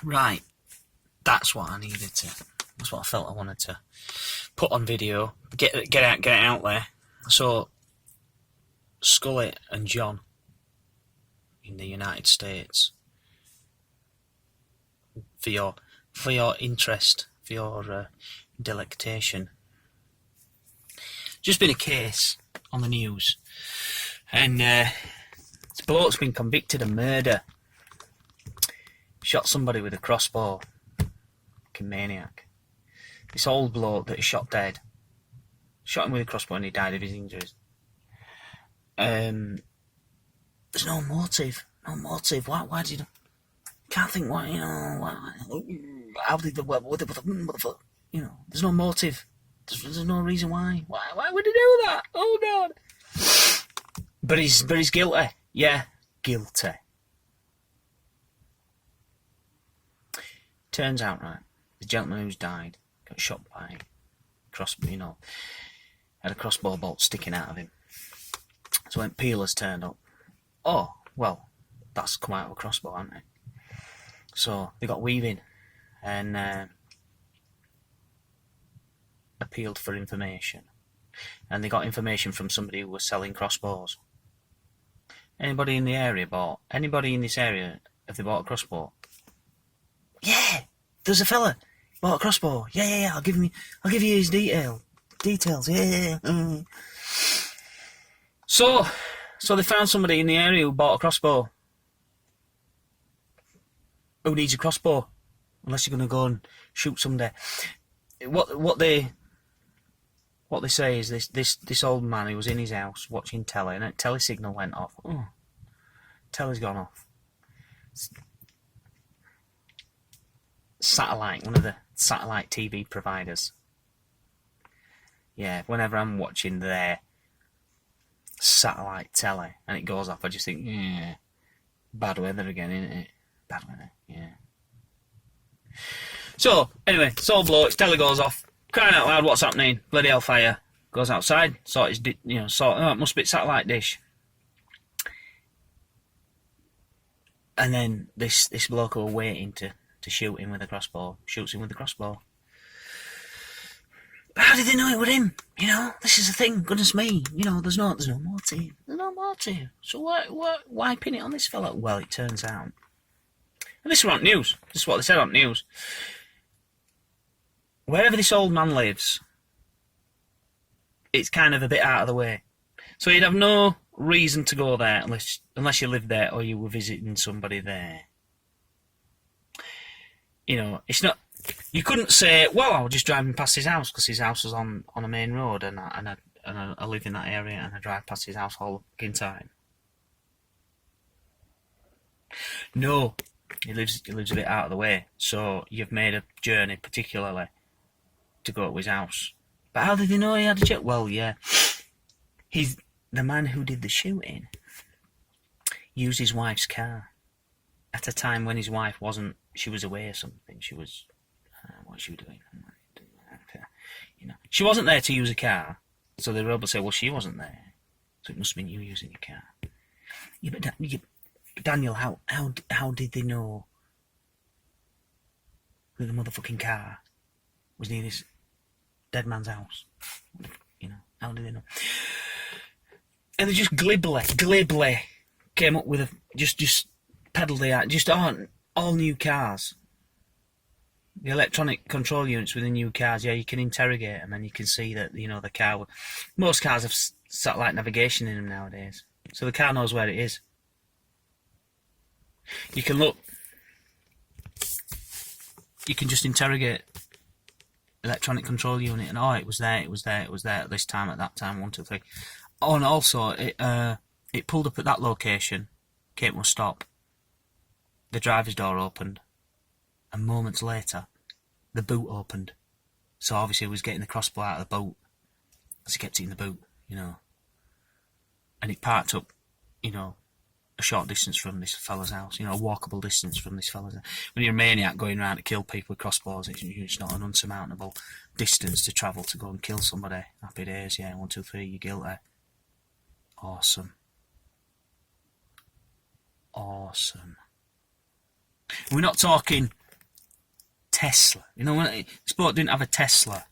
Right, that's what I needed to. That's what I felt I wanted to put on video. Get it out there. So, Skully and John in the United States. For your interest, for your delectation. Just been a case on the news, and this bloke's been convicted of murder. Shot somebody with a crossbow. Fucking maniac. This old bloke that he shot dead. Shot him with a crossbow and he died of his injuries. There's no motive. No motive. Why did you... Can't think why, you know... How did the... What the fuck? You know, there's no motive. There's no reason why. Why would he do that? Oh, God. But he's guilty. Yeah, guilty. Turns out, right, the gentleman who's died got shot by had a crossbow bolt sticking out of him. So when peelers turned up, oh, well, that's come out of a crossbow, hasn't it? So they got weaving and appealed for information. And they got information from somebody who was selling crossbows. Anybody in this area, have they bought a crossbow? Yeah, there's a fella bought a crossbow. Yeah. I'll give you his details. Yeah. So they found somebody in the area who bought a crossbow. Who needs a crossbow? Unless you're going to go and shoot somebody. What they say is this old man who was in his house watching telly, and a telly signal went off. Oh, telly's gone off. Satellite, one of the satellite TV providers. Yeah, whenever I'm watching their satellite telly and it goes off, I just think, yeah, bad weather again, isn't it? Bad weather, yeah. So, anyway, soul blow, telly goes off, crying out loud, what's happening? Bloody hellfire. Goes outside, oh, it must be satellite dish. And then this bloke who was waiting to shoot him with a crossbow, shoots him with a crossbow. But how did they know it was him? You know, this is the thing, goodness me. You know, there's no motive. There's no motive. So why pin it on this fella? Well, it turns out, and this is on news, this is what they said on news, wherever this old man lives, it's kind of a bit out of the way. So you'd have no reason to go there unless you lived there or you were visiting somebody there. You know, it's not... You couldn't say, well, I was just driving past his house because his house was on a main road and I live in that area and I drive past his house all the time. No, he lives a bit out of the way, so you've made a journey particularly to go to his house. But how did they know he had a jet? Well, yeah, the man who did the shooting used his wife's car at a time when his wife wasn't. She was away or something. She was, what was she doing? You know, she wasn't there to use a car, so they were able to say, well, she wasn't there, so it must have been you using your car. Yeah, but Daniel, how did they know that the motherfucking car was near this dead man's house? You know, how did they know? And they just glibly came up with just peddled the out, just all new cars. The electronic control units with the new cars, yeah, you can interrogate them and you can see that, you know, the car... Most cars have satellite navigation in them nowadays, so the car knows where it is. You can look... You can just interrogate electronic control unit and, oh, it was there at this time, at that time, 1, 2, 3. Oh, and also, it pulled up at that location, came to a stop, the driver's door opened, and moments later, the boot opened. So obviously he was getting the crossbow out of the boot, as he kept it in the boot, you know. And it parked up, you know, a short distance from this fella's house, you know, a walkable distance from this fella's house. When you're a maniac going around to kill people with crossbows, it's not an unsurmountable distance to travel to go and kill somebody. Happy days, yeah, 1, 2, 3, you're guilty. Awesome. Awesome. We're not talking Tesla. You know, when Sport didn't have a Tesla.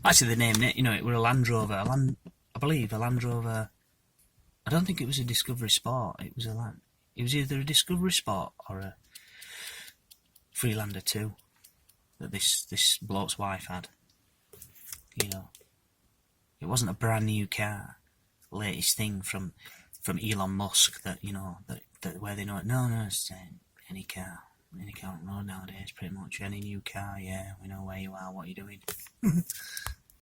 Actually, they named it. You know, it was a Land Rover. I believe a Land Rover. I don't think it was a Discovery Sport. It was It was either a Discovery Sport or a Freelander 2 that this bloke's wife had. You know, it wasn't a brand new car, latest thing from Elon Musk that, you know, that where they know it. No, it's any car on the road nowadays, pretty much any new car. Yeah, we know where you are, what you're doing.